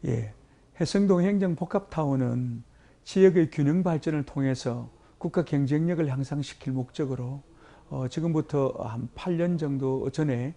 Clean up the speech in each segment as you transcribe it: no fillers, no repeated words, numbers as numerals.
예, 해성동 행정복합타운은 지역의 균형 발전을 통해서 국가 경쟁력을 향상시킬 목적으로 지금부터 한 8년 정도 전에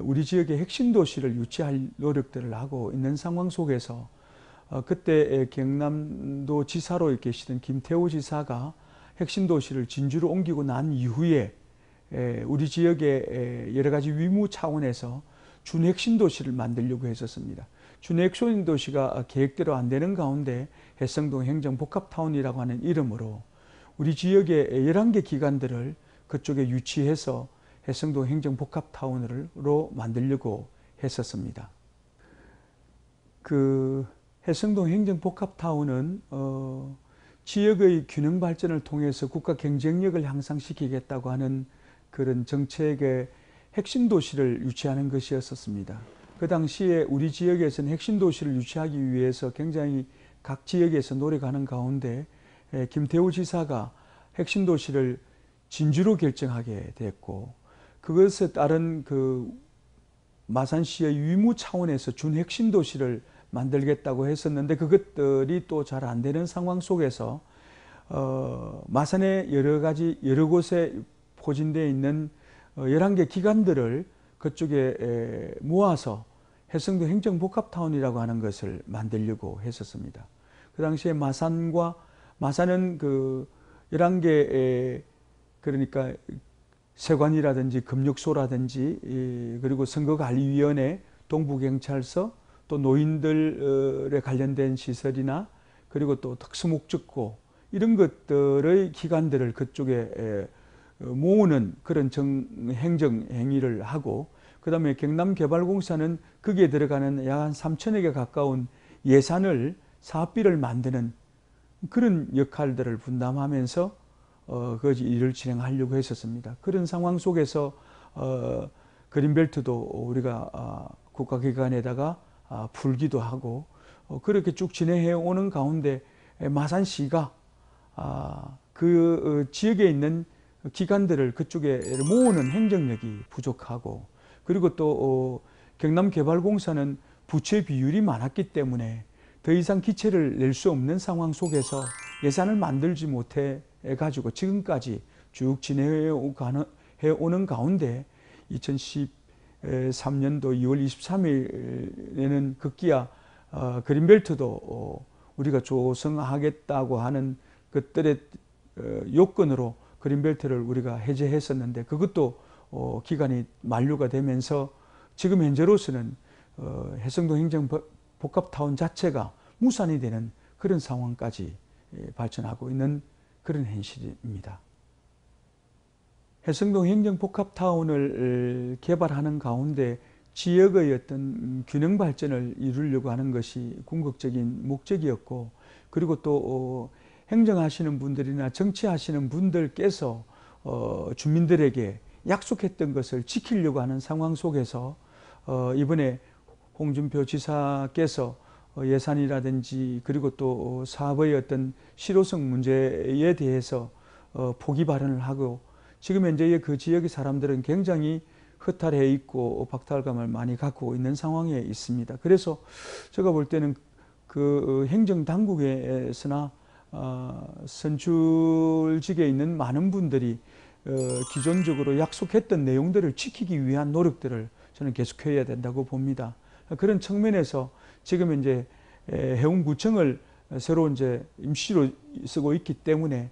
우리 지역의 핵심 도시를 유치할 노력들을 하고 있는 상황 속에서 그때 경남도 지사로 계시던 김태호 지사가 핵심 도시를 진주로 옮기고 난 이후에 우리 지역의 여러 가지 위무 차원에서 준핵심 도시를 만들려고 했었습니다. 준핵심 도시가 계획대로 안 되는 가운데 해성동 행정복합타운이라고 하는 이름으로 우리 지역의 11개 기관들을 그쪽에 유치해서 해성동 행정복합타운으로 만들려고 했었습니다. 그 해성동 행정복합타운은 지역의 균형 발전을 통해서 국가 경쟁력을 향상시키겠다고 하는 그런 정책의 핵심 도시를 유치하는 것이었습니다. 그 당시에 우리 지역에서는 핵심 도시를 유치하기 위해서 굉장히 각 지역에서 노력하는 가운데 김태우 지사가 핵심 도시를 진주로 결정하게 됐고, 그것에 따른 그 마산시의 유무 차원에서 준핵심 도시를 만들겠다고 했었는데 그것들이 또 잘 안 되는 상황 속에서 마산의 여러 곳에 포진되어 있는 11개 기관들을 그쪽에 모아서 해성동 행정복합타운이라고 하는 것을 만들려고 했었습니다. 그 당시에 마산은 그 11개 그러니까 세관이라든지 금력소라든지 그리고 선거관리위원회, 동부경찰서, 또 노인들에 관련된 시설이나 그리고 또 특수목적고 이런 것들의 기관들을 그쪽에 모으는 그런 행정 행위를 하고, 그 다음에 경남개발공사는 거기에 들어가는 약 한 3천억에 가까운 예산을 사업비를 만드는 그런 역할들을 분담하면서 그 일을 진행하려고 했었습니다. 그런 상황 속에서 그린벨트도 우리가 국가기관에다가 풀기도 하고 그렇게 쭉 진행해 오는 가운데 마산시가 그 지역에 있는 기관들을 그쪽에 모으는 행정력이 부족하고, 그리고 또 경남개발공사는 부채 비율이 많았기 때문에 더 이상 기체를 낼 수 없는 상황 속에서 예산을 만들지 못해 가지고 지금까지 쭉 진행해 오는 가운데 2013년도 2월 23일에는 급기야 그린벨트도 우리가 조성하겠다고 하는 것들의 요건으로 그린벨트를 우리가 해제했었는데 그것도 기간이 만료가 되면서 지금 현재로서는 해성동 행정복합타운 자체가 무산이 되는 그런 상황까지 발전하고 있는 그런 현실입니다. 해성동 행정복합타운을 개발하는 가운데 지역의 어떤 균형 발전을 이루려고 하는 것이 궁극적인 목적이었고, 그리고 또 행정하시는 분들이나 정치하시는 분들께서 주민들에게 약속했던 것을 지키려고 하는 상황 속에서 이번에 홍준표 지사께서 예산이라든지 그리고 또 사업의 어떤 실효성 문제에 대해서 포기 발언을 하고, 지금 현재 그 지역의 사람들은 굉장히 허탈해 있고 박탈감을 많이 갖고 있는 상황에 있습니다. 그래서 제가 볼 때는 그 행정당국에서나 선출직에 있는 많은 분들이 기존적으로 약속했던 내용들을 지키기 위한 노력들을 저는 계속해야 된다고 봅니다. 그런 측면에서 지금 이제 해운구청을 새로 이제 임시로 쓰고 있기 때문에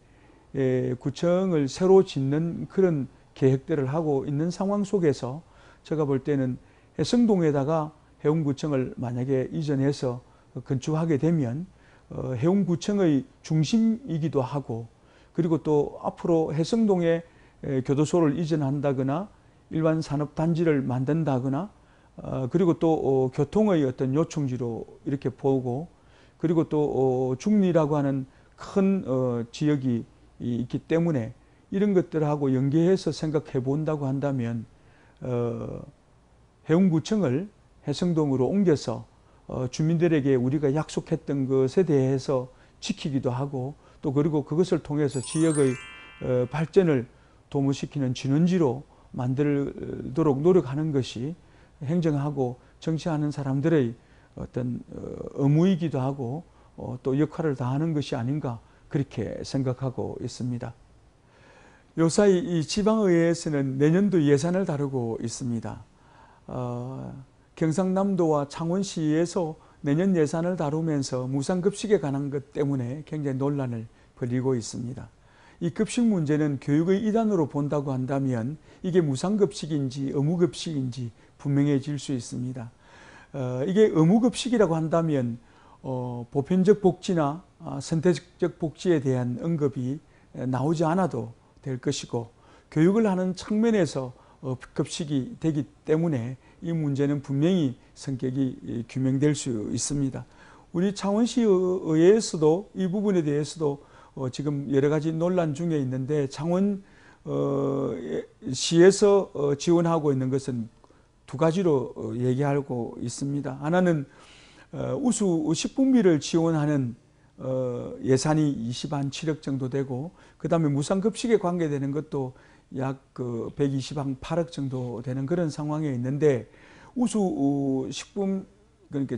구청을 새로 짓는 그런 계획들을 하고 있는 상황 속에서 제가 볼 때는 해성동에다가 해운구청을 만약에 이전해서 건축하게 되면 해운구청의 중심이기도 하고, 그리고 또 앞으로 해성동에 교도소를 이전한다거나 일반 산업단지를 만든다거나 그리고 또 교통의 어떤 요충지로 이렇게 보고, 그리고 또 중리라고 하는 큰 지역이 있기 때문에 이런 것들하고 연계해서 생각해 본다고 한다면 해운구청을 해성동으로 옮겨서 주민들에게 우리가 약속했던 것에 대해서 지키기도 하고, 또 그리고 그것을 통해서 지역의 발전을 도모시키는 진원지로 만들도록 노력하는 것이 행정하고 정치하는 사람들의 어떤 의무이기도 하고 또 역할을 다하는 것이 아닌가 그렇게 생각하고 있습니다. 요사이 이 지방의회에서는 내년도 예산을 다루고 있습니다. 경상남도와 창원시에서 내년 예산을 다루면서 무상급식에 관한 것 때문에 굉장히 논란을 벌이고 있습니다. 이 급식 문제는 교육의 이단으로 본다고 한다면 이게 무상급식인지 의무급식인지 분명해질 수 있습니다. 이게 의무급식이라고 한다면 보편적 복지나 선택적 복지에 대한 언급이 나오지 않아도 될 것이고, 교육을 하는 측면에서 급식이 되기 때문에 이 문제는 분명히 성격이 규명될 수 있습니다. 우리 창원시의회에서도 이 부분에 대해서도 지금 여러 가지 논란 중에 있는데, 창원시에서 지원하고 있는 것은 두 가지로 얘기하고 있습니다. 하나는 우수 식품비를 지원하는 예산이 27억 정도 되고, 그 다음에 무상급식에 관계되는 것도 약 128억 정도 되는 그런 상황에 있는데, 우수 식품, 그러니까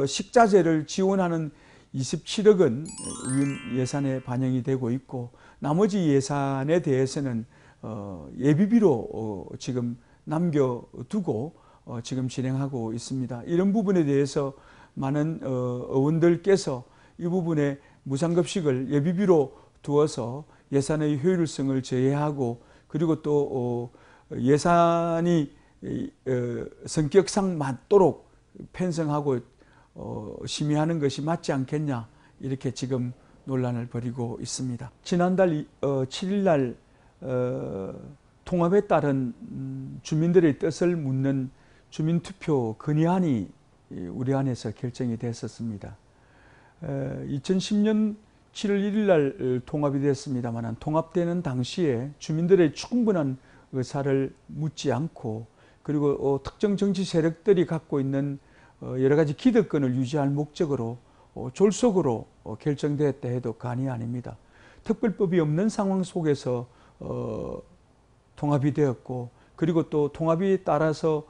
식자재를 지원하는 27억은 예산에 반영이 되고 있고, 나머지 예산에 대해서는 예비비로 지금 남겨두고 지금 진행하고 있습니다. 이런 부분에 대해서 많은 의원들께서 이 부분에 무상급식을 예비비로 두어서 예산의 효율성을 제외하고, 그리고 또 예산이 성격상 맞도록 편성하고 심의하는 것이 맞지 않겠냐, 이렇게 지금 논란을 벌이고 있습니다. 지난달 7일 날 통합에 따른 주민들의 뜻을 묻는 주민투표 건의안이 우리 안에서 결정이 됐었습니다. 2010년 7월 1일 날 통합이 됐습니다만, 통합되는 당시에 주민들의 충분한 의사를 묻지 않고, 그리고 특정 정치 세력들이 갖고 있는 여러 가지 기득권을 유지할 목적으로 졸속으로 결정되었다 해도 과언이 아닙니다. 특별법이 없는 상황 속에서 통합이 되었고, 그리고 또 통합이 따라서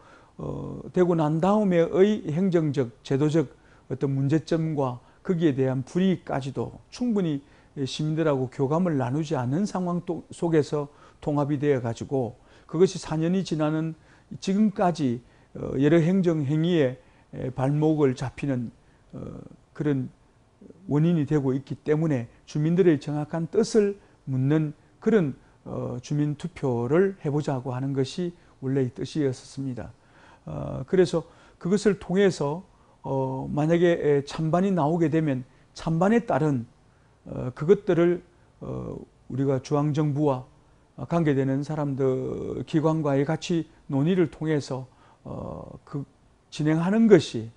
되고 난 다음에의 행정적, 제도적 어떤 문제점과 거기에 대한 불이익까지도 충분히 시민들하고 교감을 나누지 않은 상황 속에서 통합이 되어 가지고, 그것이 4년이 지나는 지금까지 여러 행정행위에 발목을 잡히는 그런 원인이 되고 있기 때문에 주민들의 정확한 뜻을 묻는 그런 주민투표를 해보자고 하는 것이 원래의 뜻이었습니다. 그래서 그것을 통해서 만약에 찬반이 나오게 되면 찬반에 따른 그것들을 우리가 중앙정부와 관계되는 사람들, 기관과의 같이 논의를 통해서 진행하는 것이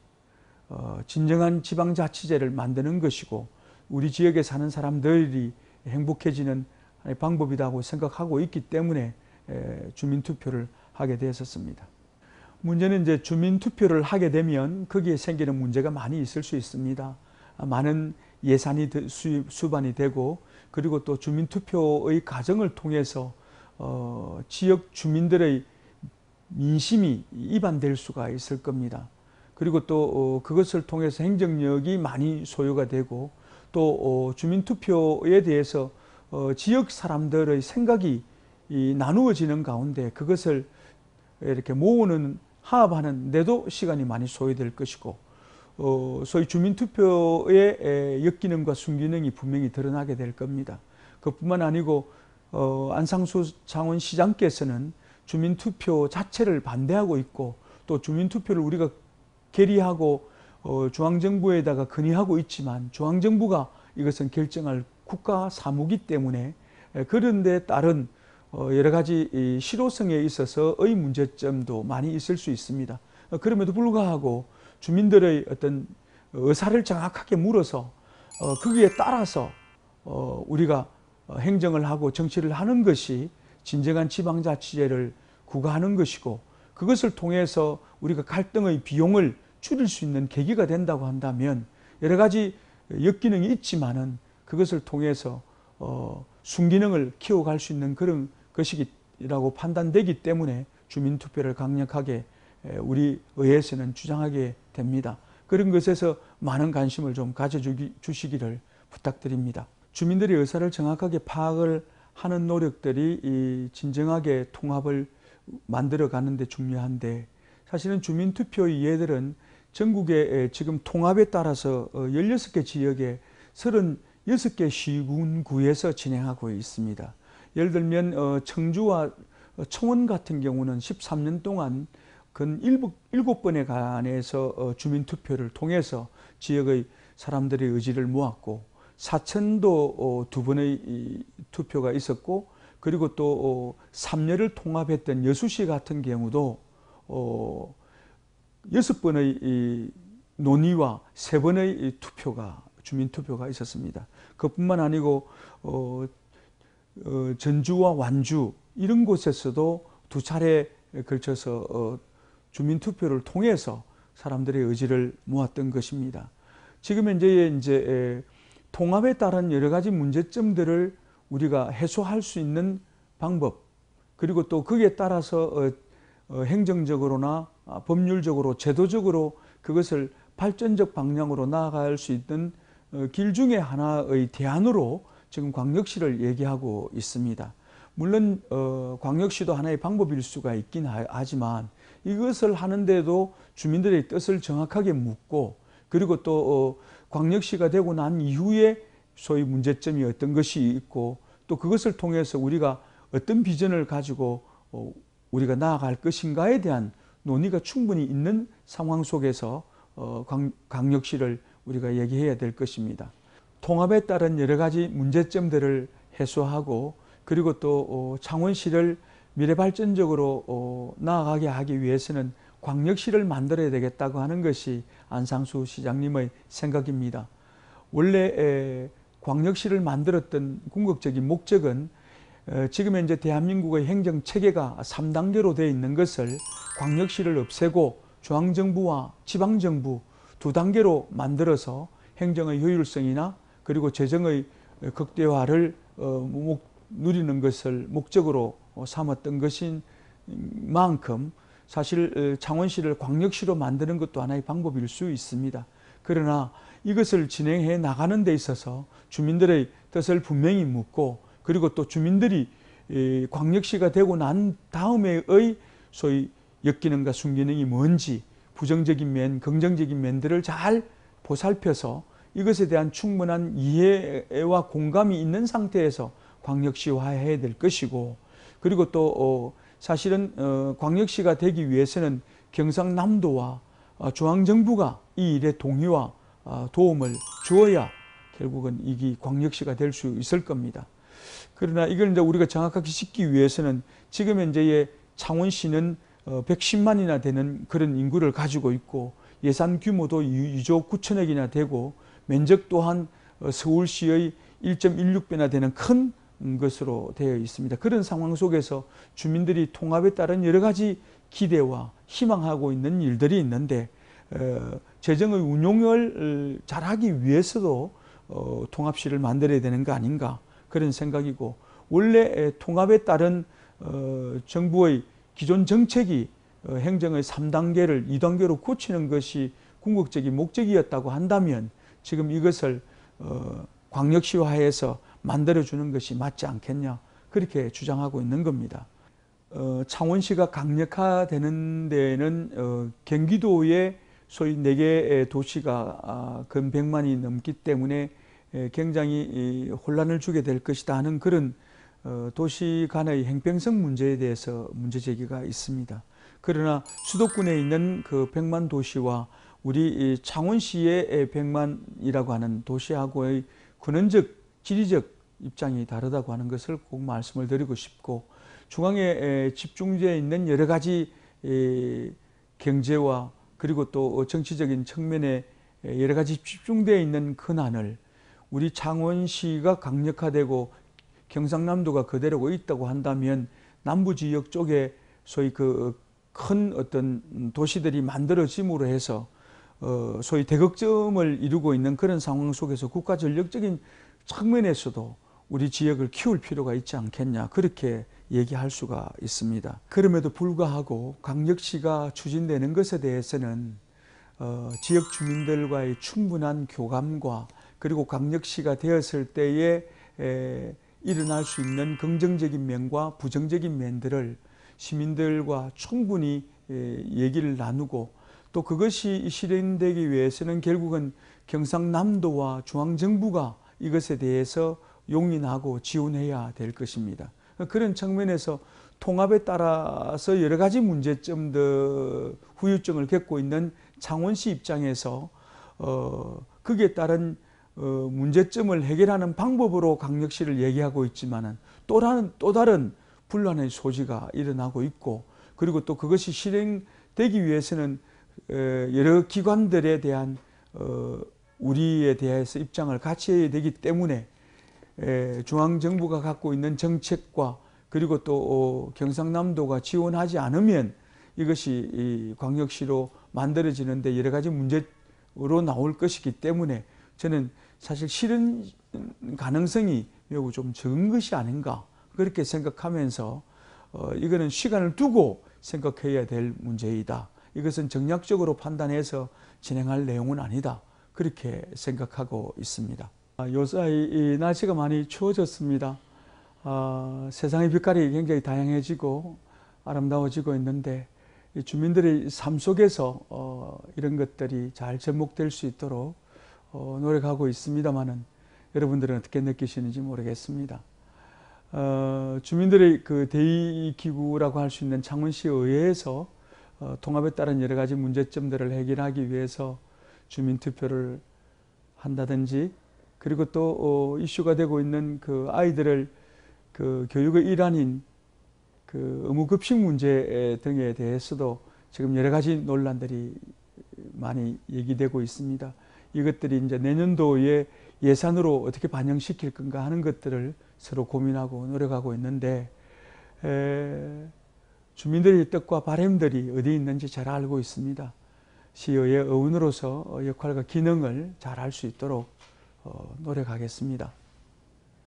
진정한 지방자치제를 만드는 것이고, 우리 지역에 사는 사람들이 행복해지는 방법이라고 생각하고 있기 때문에 주민투표를 하게 되었습니다. 문제는 이제 주민투표를 하게 되면 거기에 생기는 문제가 많이 있을 수 있습니다. 많은 예산이 수반이 되고, 그리고 또 주민투표의 과정을 통해서 지역 주민들의 민심이 이반될 수가 있을 겁니다. 그리고 또 그것을 통해서 행정력이 많이 소요가 되고, 또 주민투표에 대해서 지역 사람들의 생각이 나누어지는 가운데 그것을 이렇게 모으는, 하합하는 데도 시간이 많이 소요될 것이고, 소위 주민투표의 역기능과 순기능이 분명히 드러나게 될 겁니다. 그뿐만 아니고 안상수 창원시장께서는 주민투표 자체를 반대하고 있고, 또 주민투표를 우리가 결의하고 중앙정부에다가 건의하고 있지만, 중앙정부가 이것은 결정할 국가 사무기 때문에 그런 데 따른 여러 가지 실효성에 있어서의 문제점도 많이 있을 수 있습니다. 그럼에도 불구하고 주민들의 어떤 의사를 정확하게 물어서 거기에 따라서 우리가 행정을 하고 정치를 하는 것이 진정한 지방자치제를 구가하는 것이고, 그것을 통해서 우리가 갈등의 비용을 줄일 수 있는 계기가 된다고 한다면, 여러 가지 역기능이 있지만은 그것을 통해서 순기능을 키워갈 수 있는 그런 것이라고 판단되기 때문에 주민투표를 강력하게 우리 의회에서는 주장하게 됩니다. 그런 것에서 많은 관심을 좀 가져주시기를 부탁드립니다. 주민들의 의사를 정확하게 파악을 하는 노력들이 진정하게 통합을 만들어 가는 데 중요한데, 사실은 주민투표 이해들은 전국에 지금 통합에 따라서 16개 지역에 36개 시군구에서 진행하고 있습니다. 예를 들면 청주와 청원 같은 경우는 13년 동안 근 7번에 관해서 주민투표를 통해서 지역의 사람들의 의지를 모았고, 사천도 2번의 투표가 있었고, 그리고 또 삼려를 통합했던 여수시 같은 경우도 6번의 논의와 3번의 주민투표가 있었습니다. 그뿐만 아니고 전주와 완주 이런 곳에서도 2차례에 걸쳐서 주민투표를 통해서 사람들의 의지를 모았던 것입니다. 지금 이제 통합에 따른 여러 가지 문제점들을 우리가 해소할 수 있는 방법, 그리고 또 거기에 따라서 행정적으로나 법률적으로 제도적으로 그것을 발전적 방향으로 나아갈 수 있는 길 중에 하나의 대안으로 지금 광역시를 얘기하고 있습니다. 물론 광역시도 하나의 방법일 수가 있긴 하지만, 이것을 하는데도 주민들의 뜻을 정확하게 묻고, 그리고 또 광역시가 되고 난 이후에 소위 문제점이 어떤 것이 있고, 또 그것을 통해서 우리가 어떤 비전을 가지고 우리가 나아갈 것인가에 대한 논의가 충분히 있는 상황 속에서 광역시를 우리가 얘기해야 될 것입니다. 통합에 따른 여러 가지 문제점들을 해소하고, 그리고 또 창원시를 미래발전적으로 나아가게 하기 위해서는 광역시를 만들어야 되겠다고 하는 것이 안상수 시장님의 생각입니다. 원래 광역시를 만들었던 궁극적인 목적은 지금 현재 대한민국의 행정체계가 3단계로 되어 있는 것을 광역시를 없애고 중앙정부와 지방정부 2단계로 만들어서 행정의 효율성이나 그리고 재정의 극대화를 누리는 것을 목적으로 삼았던 것인 만큼, 사실 창원시를 광역시로 만드는 것도 하나의 방법일 수 있습니다. 그러나 이것을 진행해 나가는 데 있어서 주민들의 뜻을 분명히 묻고, 그리고 또 주민들이 광역시가 되고 난 다음에의 소위 역기능과 순기능이 뭔지, 부정적인 면, 긍정적인 면들을 잘 보살펴서 이것에 대한 충분한 이해와 공감이 있는 상태에서 광역시화해야 될 것이고, 그리고 또 사실은 광역시가 되기 위해서는 경상남도와 중앙정부가 이 일에 동의와 도움을 주어야 결국은 이게 광역시가 될 수 있을 겁니다. 그러나 이걸 이제 우리가 정확하게 짚기 위해서는 지금 현재의 창원시는 110만이나 되는 그런 인구를 가지고 있고, 예산 규모도 2조 9천억이나 되고, 면적 또한 서울시의 1.16배나 되는 큰 것으로 되어 있습니다. 그런 상황 속에서 주민들이 통합에 따른 여러 가지 기대와 희망하고 있는 일들이 있는데, 재정의 운용을 잘하기 위해서도 통합시를 만들어야 되는 거 아닌가, 그런 생각이고, 원래 통합에 따른 정부의 기존 정책이 행정의 3단계를 2단계로 고치는 것이 궁극적인 목적이었다고 한다면, 지금 이것을 광역시화해서 만들어주는 것이 맞지 않겠냐, 그렇게 주장하고 있는 겁니다. 창원시가 강력화되는 데에는 경기도의 소위 4개의 도시가 근 100만이 넘기 때문에 굉장히 혼란을 주게 될 것이다 하는 그런 도시 간의 형평성 문제에 대해서 문제제기가 있습니다. 그러나 수도권에 있는 그 100만 도시와 우리 창원시의 100만이라고 하는 도시하고의 근원적, 지리적 입장이 다르다고 하는 것을 꼭 말씀을 드리고 싶고, 중앙에 집중되어 있는 여러 가지 경제와 그리고 또 정치적인 측면에 여러 가지 집중되어 있는 근안을 우리 창원시가 강력화되고 경상남도가 그대로 있다고 한다면, 남부 지역 쪽에 소위 그 큰 어떤 도시들이 만들어짐으로 해서 소위 대극점을 이루고 있는 그런 상황 속에서 국가 전력적인 측면에서도 우리 지역을 키울 필요가 있지 않겠냐, 그렇게 얘기할 수가 있습니다. 그럼에도 불구하고 광역시가 추진되는 것에 대해서는 지역 주민들과의 충분한 교감과 그리고 광역시가 되었을 때에 일어날 수 있는 긍정적인 면과 부정적인 면들을 시민들과 충분히 얘기를 나누고 또 그것이 실현되기 위해서는 결국은 경상남도와 중앙정부가 이것에 대해서 용인하고 지원해야 될 것입니다. 그런 측면에서 통합에 따라서 여러 가지 문제점들, 후유증을 겪고 있는 창원시 입장에서 거기에 따른 문제점을 해결하는 방법으로 광역시를 얘기하고 있지만은 또 다른 분란의 소지가 일어나고 있고, 그리고 또 그것이 실행되기 위해서는 여러 기관들에 대한 우리에 대해서 입장을 같이 해야 되기 때문에 중앙정부가 갖고 있는 정책과 그리고 또 경상남도가 지원하지 않으면 이것이 이 광역시로 만들어지는데 여러 가지 문제로 나올 것이기 때문에 저는 사실 실현 가능성이 매우 좀 적은 것이 아닌가 그렇게 생각하면서 이거는 시간을 두고 생각해야 될 문제이다. 이것은 정략적으로 판단해서 진행할 내용은 아니다. 그렇게 생각하고 있습니다. 요사이 날씨가 많이 추워졌습니다. 세상의 빛깔이 굉장히 다양해지고 아름다워지고 있는데 주민들의 삶 속에서 이런 것들이 잘 접목될 수 있도록 노력하고 있습니다만은 여러분들은 어떻게 느끼시는지 모르겠습니다. 주민들의 그 대의기구라고 할 수 있는 창원시 의회에서 통합에 따른 여러 가지 문제점들을 해결하기 위해서 주민투표를 한다든지, 그리고 또 이슈가 되고 있는 그 아이들을 그 교육의 일환인 그 의무급식 문제 등에 대해서도 지금 여러 가지 논란들이 많이 얘기되고 있습니다. 이것들이 이제 내년도에 예산으로 어떻게 반영시킬 건가 하는 것들을 서로 고민하고 노력하고 있는데, 주민들의 뜻과 바람들이 어디 있는지 잘 알고 있습니다. 시의회 의원으로서 역할과 기능을 잘 할 수 있도록 노력하겠습니다.